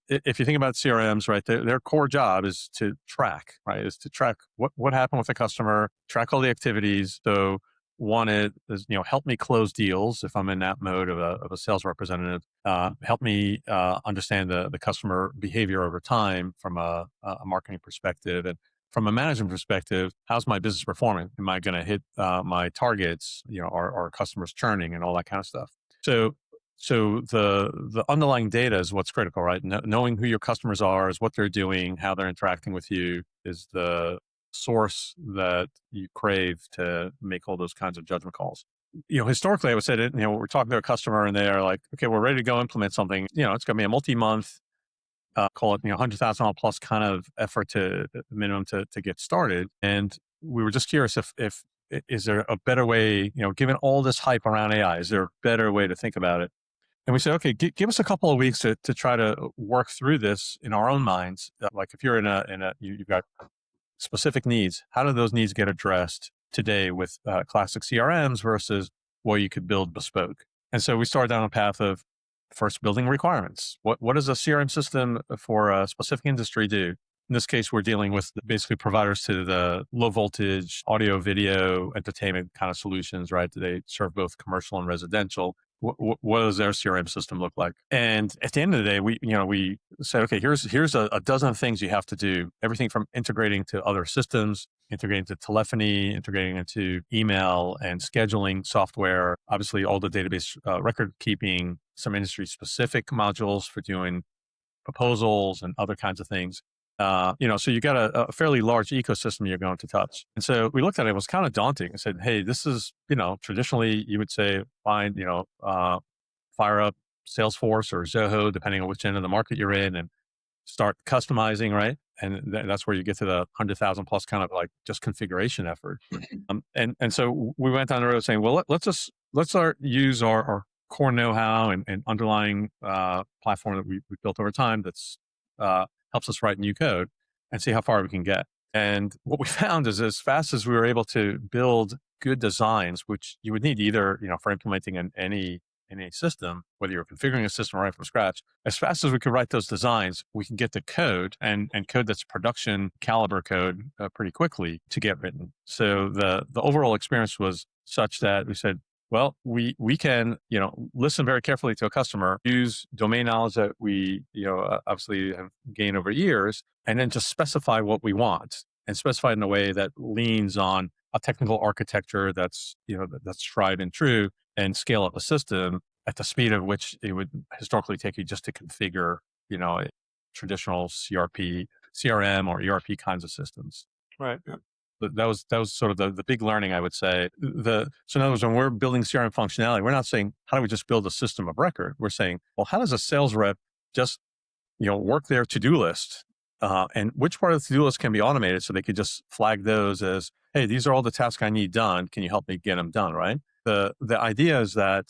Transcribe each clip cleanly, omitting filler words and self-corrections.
If you think about CRMs, right, their core job is to track, right, is to track what happened with the customer, track all the activities. So one is, help me close deals if I'm in that mode of a sales representative. Help me understand the customer behavior over time from a marketing perspective. And from a management perspective, how's my business performing? Am I going to hit my targets? Are customers churning and all that kind of stuff? So the underlying data is what's critical, right? Knowing who your customers are, is what they're doing, how they're interacting with you, is the source that you crave to make all those kinds of judgment calls. Historically, I would say that, we're talking to a customer and they're like, okay, we're ready to go implement something. It's going to be a multi-month, call it, $100,000 plus kind of effort to minimum to get started. And we were just curious if is there a better way, given all this hype around AI, is there a better way to think about it? And we said, okay, give us a couple of weeks to try to work through this in our own minds. Like if you're you've got specific needs, how do those needs get addressed today with classic CRMs versus what you could build bespoke? And so we started down a path of first building requirements. What does a CRM system for a specific industry do? In this case, we're dealing with basically providers to the low voltage audio, video, entertainment kind of solutions, right? They serve both commercial and residential. What does their CRM system look like? And at the end of the day, we said, okay, here's a dozen things you have to do. Everything from integrating to other systems, integrating to telephony, integrating into email and scheduling software. Obviously, all the database record keeping, some industry specific modules for doing proposals and other kinds of things. So you got a fairly large ecosystem you're going to touch. And so we looked at it, it was kind of daunting. I said, hey, this is, traditionally you would say, fine, fire up Salesforce or Zoho, depending on which end of the market you're in, and start customizing, right? And that's where you get to the 100,000 plus kind of like just configuration effort. And so we went down the road saying, well, let's start use our core know-how and underlying platform that we built over time that's helps us write new code and see how far we can get. And what we found is as fast as we were able to build good designs, which you would need either, for implementing in any system, whether you're configuring a system right from scratch, as fast as we could write those designs, we can get the code and code that's production caliber code pretty quickly to get written. So the overall experience was such that we said, well, we can, listen very carefully to a customer, use domain knowledge that we, obviously have gained over years, and then just specify what we want and specify it in a way that leans on a technical architecture that's, that's tried and true, and scale up a system at the speed at which it would historically take you just to configure, a traditional CRM or ERP kinds of systems. Right. That was sort of the big learning, I would say. So in other words, when we're building CRM functionality, we're not saying, how do we just build a system of record? We're saying, well, how does a sales rep just, work their to-do list? And which part of the to-do list can be automated so they could just flag those as, hey, these are all the tasks I need done. Can you help me get them done, right? The idea is that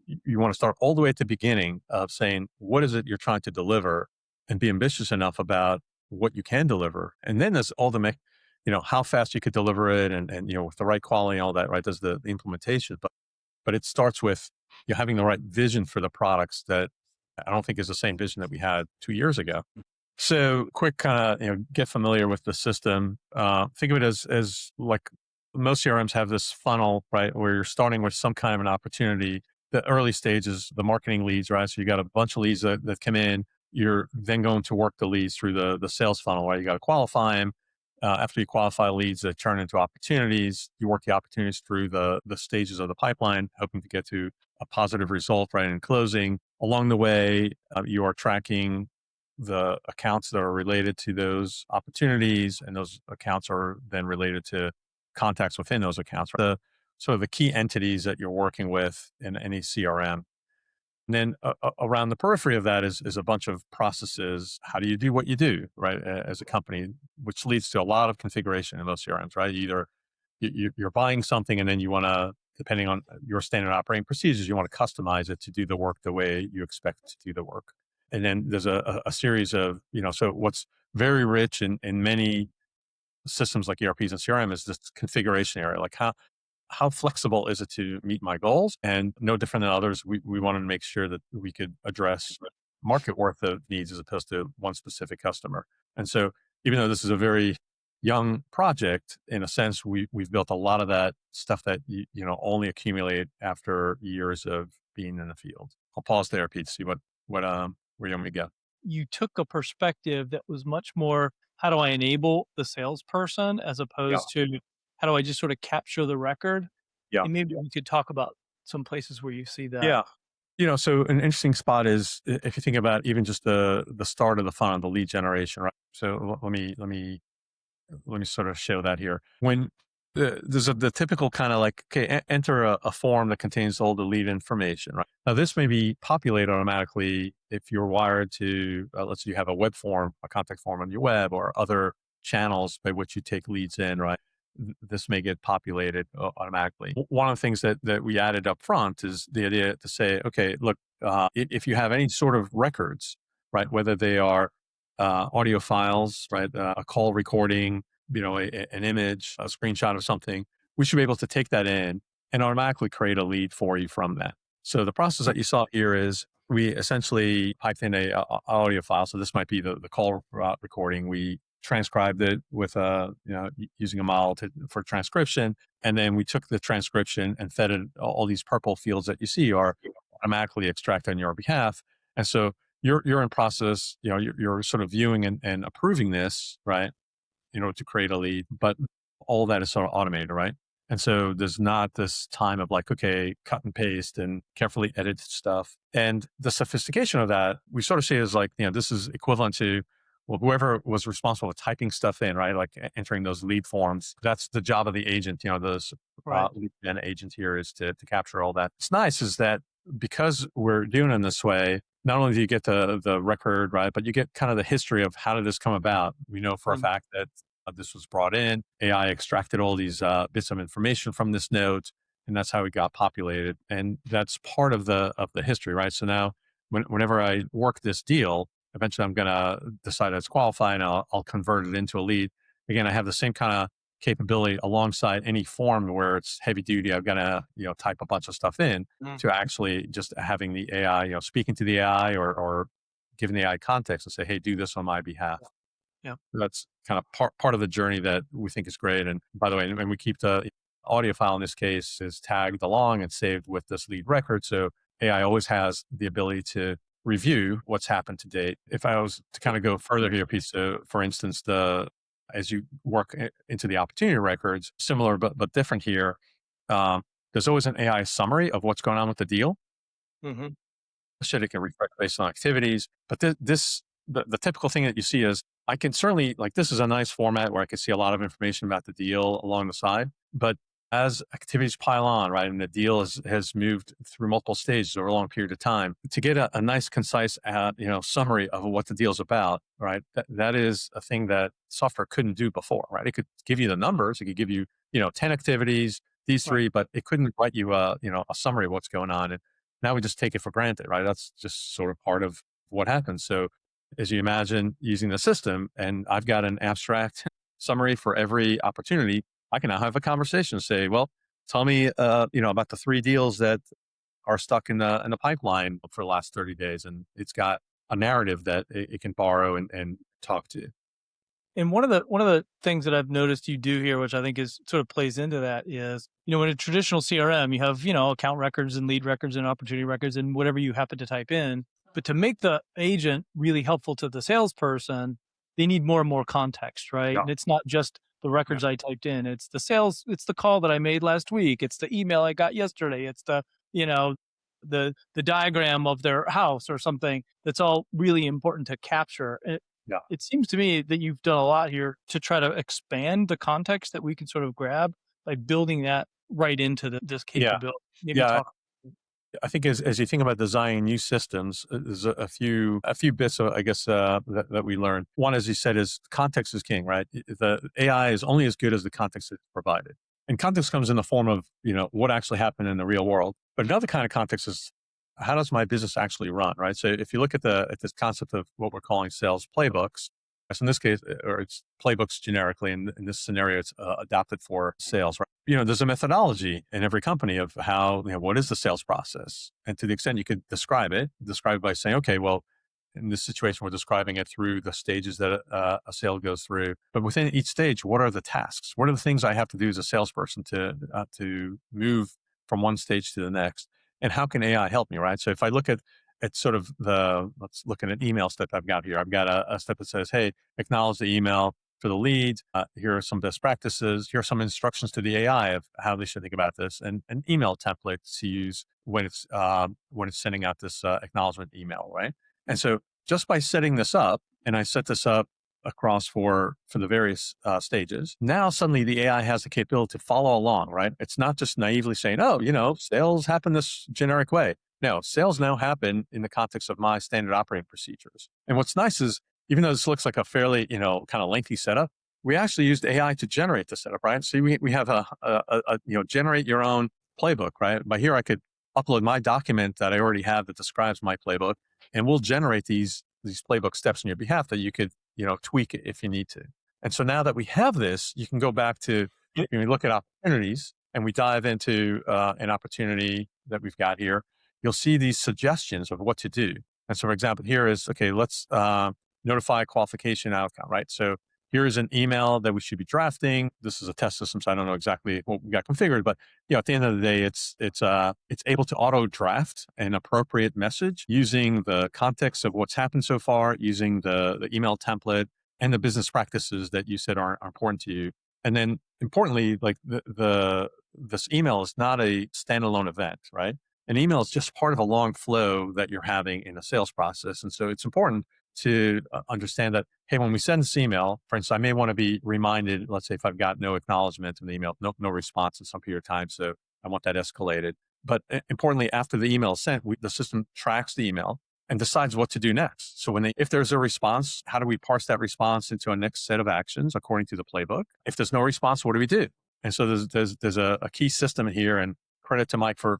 you want to start all the way at the beginning of saying, what is it you're trying to deliver, and be ambitious enough about what you can deliver. And then there's all the how fast you could deliver it and with the right quality and all that, right? There's the implementation, but it starts with you having the right vision for the products that I don't think is the same vision that we had 2 years ago. So quick kind of, get familiar with the system. Think of it as like most CRMs have this funnel, right? Where you're starting with some kind of an opportunity. The early stages, the marketing leads, right? So you got a bunch of leads that come in. You're then going to work the leads through the sales funnel, right? You got to qualify them. After you qualify leads that turn into opportunities, you work the opportunities through the stages of the pipeline, hoping to get to a positive result right in closing. Along the way, you are tracking the accounts that are related to those opportunities, and those accounts are then related to contacts within those accounts. The sort of the key entities that you're working with in any CRM. And then around the periphery of that is a bunch of processes. How do you do what you do, right, as a company, which leads to a lot of configuration in those CRMs, right? Either you're buying something and then you want to, depending on your standard operating procedures, you want to customize it to do the work the way you expect to do the work. And then there's a series of, so what's very rich in many systems like ERPs and CRM is this configuration area, like how flexible is it to meet my goals? And no different than others, we wanted to make sure that we could address market worth of needs as opposed to one specific customer. And so even though this is a very young project, in a sense, we've built a lot of that stuff that only accumulate after years of being in the field. I'll pause there, Pete, to see where you want me to go. You took a perspective that was much more, how do I enable the salesperson as Yeah, opposed to how do I just sort of capture the record? yeah, And maybe we could talk about some places where you see that. yeah. So an interesting spot is if you think about even just the start of the funnel, the lead generation, right? So let me sort of show that here. When there's the typical kind of like, okay, enter a form that contains all the lead information, right? Now, this may be populated automatically if you're wired to, let's say you have a web form, a contact form on your web or other channels by which you take leads in, right? This may get populated automatically. One of the things that we added up front is the idea to say, okay, look, if you have any sort of records, right, whether they are audio files, right? A call recording, an image, a screenshot of something. We should be able to take that in and automatically create a lead for you from that. So the process that you saw here is we essentially piped in a audio file. So this might be the call recording. We transcribed it with using a model for transcription, and then we took the transcription and fed it all these purple fields that you see are automatically extracted on your behalf. And so you're in process, you're sort of viewing and approving this, right, in order to create a lead, but all that is sort of automated, right? And so there's not this time of like, okay, cut and paste and carefully edit stuff. And the sophistication of that, we sort of see as like, this is equivalent to, well, whoever was responsible for typing stuff in, right? Like entering those lead forms. That's the job of the agent, the Right. lead gen agent here is to capture all that. It's nice is that because we're doing it in this way, not only do you get the record, right, but you get kind of the history of how did this come about. We know for a Mm. fact that this was brought in. AI extracted all these bits of information from this note, and that's how it got populated. And that's part of the history, right? So now, whenever I work this deal, eventually I'm going to decide it's qualified, and I'll convert it into a lead. Again, I have the same kind of capability alongside any form where it's heavy duty. I've got to type a bunch of stuff in Mm. to actually just having the AI, speaking to the AI or giving the AI context and say, hey, do this on my behalf. Yeah. That's kind of part of the journey that we think is great. And by the way, and we keep the audio file in this case is tagged along and saved with this lead record. So AI always has the ability to review what's happened to date. If I was to kind of go further here, piece, so for instance, as you work into the opportunity records, similar but different here, there's always an AI summary of what's going on with the deal. Hmm. Shit, it can reflect based on activities. But the typical thing that you see is I can certainly, like, this is a nice format where I can see a lot of information about the deal along the side. But as activities pile on, right, and the deal has moved through multiple stages over a long period of time, to get a nice, concise, summary of what the deal's about, right, that is a thing that software couldn't do before, right? It could give you the numbers, it could give you, 10 activities, these Right. three, but it couldn't write you a summary of what's going on. And now we just take it for granted, right? That's just sort of part of what happens. So as you imagine using the system, and I've got an abstract summary for every opportunity, I can now have a conversation and say, well, tell me, about the three deals that are stuck in the pipeline for the last 30 days. And it's got a narrative that it can borrow and talk to. And one of the things that I've noticed you do here, which I think is sort of plays into that, is in a traditional CRM, you have account records and lead records and opportunity records and whatever you happen to type in. But to make the agent really helpful to the salesperson, they need more and more context, right? Yeah. And it's not just the Yeah. records I typed in; it's the call that I made last week, it's the email I got yesterday, it's you know the diagram of their house or something. That's all really important to capture. Yeah. It seems to me that you've done a lot here to try to expand the context that we can sort of grab by building that right into this Yeah. capability. Maybe Yeah. talk. I think as you think about designing new systems, there's a few bits I guess that we learned. One, as you said, is context is king, right? The AI is only as good as the context it's provided, and context comes in the form of what actually happened in the real world. But another kind of context is how does my business actually run, right? So if you look at this concept of what we're calling sales playbooks, so in this case, or it's playbooks generically, in this scenario, it's adapted for sales, right? There's a methodology in every company of how, what is the sales process? And to the extent you could describe it by saying, okay, well, in this situation, we're describing it through the stages that a sale goes through. But within each stage, what are the tasks? What are the things I have to do as a salesperson to move from one stage to the next? And how can AI help me, right? So if I look at sort of let's look at an email step I've got here. I've got a step that says, hey, acknowledge the email for the lead. Here are some best practices. Here are some instructions to the AI of how they should think about this, and an email template to use when it's sending out this acknowledgement email, right? And so just by setting this up, and I set this up across for the various stages, now suddenly the AI has the capability to follow along, right? It's not just naively saying, oh, sales happen this generic way. No, sales now happen in the context of my standard operating procedures. And what's nice is, even though this looks like a fairly, kind of lengthy setup, we actually used AI to generate the setup, right? So we have a generate your own playbook, right? By here, I could upload my document that I already have that describes my playbook, and we'll generate these playbook steps on your behalf that you could, tweak it if you need to. And so now that we have this, you can go back to, when we look at opportunities and we dive into an opportunity that we've got here, you'll see these suggestions of what to do. And so, for example, here is, okay, let's notify qualification outcome, right? So here's an email that we should be drafting. This is a test system, so I don't know exactly what we got configured, but at the end of the day, it's able to auto draft an appropriate message using the context of what's happened so far, using the email template and the business practices that you said are important to you. And then importantly, like this email is not a standalone event, right? An email is just part of a long flow that you're having in a sales process. And so it's important to understand that, hey, when we send this email, for instance, I may want to be reminded, let's say if I've got no acknowledgement in the email, no response in some period of time. So I want that escalated. But importantly, after the email is sent, the system tracks the email and decides what to do next. So if there's a response, how do we parse that response into a next set of actions according to the playbook? If there's no response, what do we do? And so there's a key system here, and credit to Mike for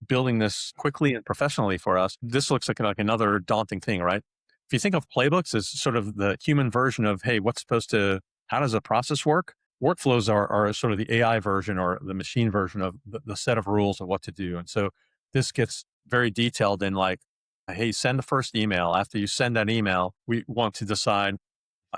building this quickly and professionally for us. This looks like another daunting thing, right? If you think of playbooks as sort of the human version of, hey, how does a process work? Workflows are sort of the AI version or the machine version of the set of rules of what to do. And so this gets very detailed in like, hey, send the first email. After you send that email, we want to decide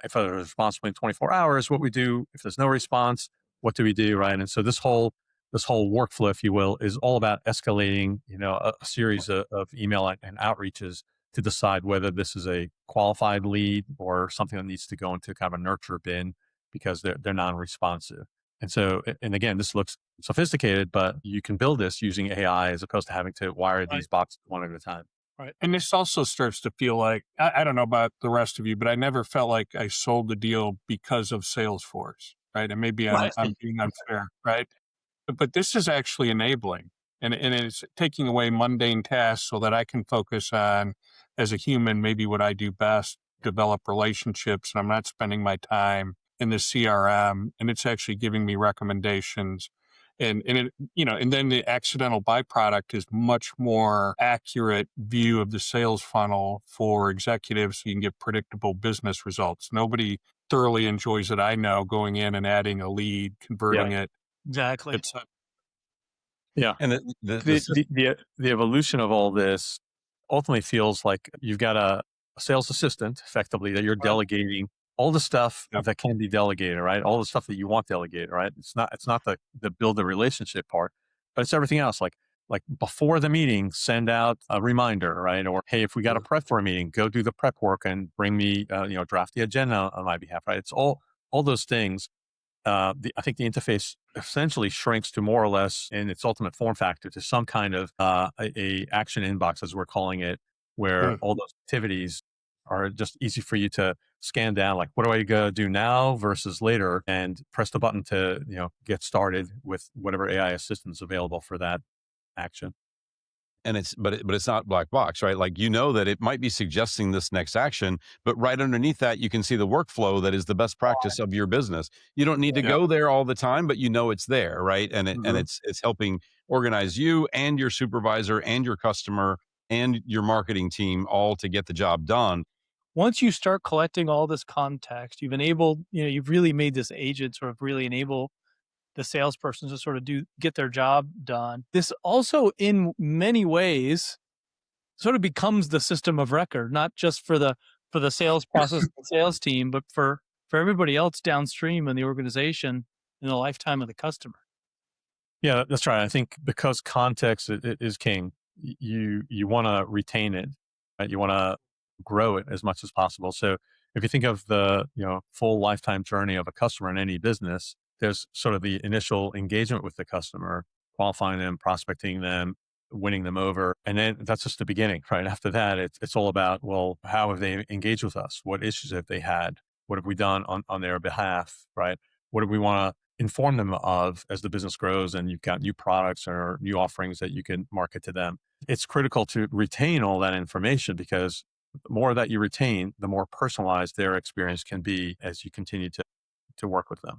if there's a response within 24 hours, what we do. If there's no response, what do we do, right? And so this whole workflow, if you will, is all about escalating, a series of email and outreaches to decide whether this is a qualified lead or something that needs to go into kind of a nurture bin because they're non-responsive. And so, and again, this looks sophisticated, but you can build this using AI as opposed to having to wire these boxes one at a time. Right. And this also starts to feel like, I don't know about the rest of you, but I never felt like I sold the deal because of Salesforce, right? And maybe I'm being unfair, right? But this is actually enabling. And it's taking away mundane tasks so that I can focus on, as a human, maybe what I do best, develop relationships, and I'm not spending my time in the CRM, and it's actually giving me recommendations. And it, and then the accidental byproduct is much more accurate view of the sales funnel for executives so you can get predictable business results. Nobody thoroughly enjoys it, I know, going in and adding a lead, converting it. Exactly. Yeah. And the evolution of all this ultimately feels like you've got a sales assistant effectively that you're delegating all the stuff that can be delegated, right? All the stuff that you want delegated, right? It's not the build the relationship part, but it's everything else. Like before the meeting, send out a reminder, right? Or, hey, if we got a prep for a meeting, go do the prep work and bring me, draft the agenda on my behalf, right? It's all those things. I think the interface essentially shrinks to more or less in its ultimate form factor to some kind of a action inbox, as we're calling it, where all those activities are just easy for you to scan down. Like, what do I go do now versus later, and press the button to get started with whatever AI assistance available for that action. And but it's not black box, right? Like, that it might be suggesting this next action, but right underneath that, you can see the workflow that is the best practice of your business. You don't need to go there all the time, but it's there, right? And it's helping organize you and your supervisor and your customer and your marketing team all to get the job done. Once you start collecting all this context, you've really made this agent sort of really enable the salesperson to sort of get their job done. This also, in many ways, sort of becomes the system of record, not just for the sales process, the sales team, but for everybody else downstream in the organization in the lifetime of the customer. Yeah, that's right. I think because context is king, you want to retain it, right? You want to grow it as much as possible. So if you think of the full lifetime journey of a customer in any business, there's sort of the initial engagement with the customer, qualifying them, prospecting them, winning them over, and then that's just the beginning, right? After that, it's all about, well, how have they engaged with us? What issues have they had? What have we done on their behalf, right? What do we want to inform them of as the business grows and you've got new products or new offerings that you can market to them? It's critical to retain all that information, because the more that you retain, the more personalized their experience can be as you continue to work with them.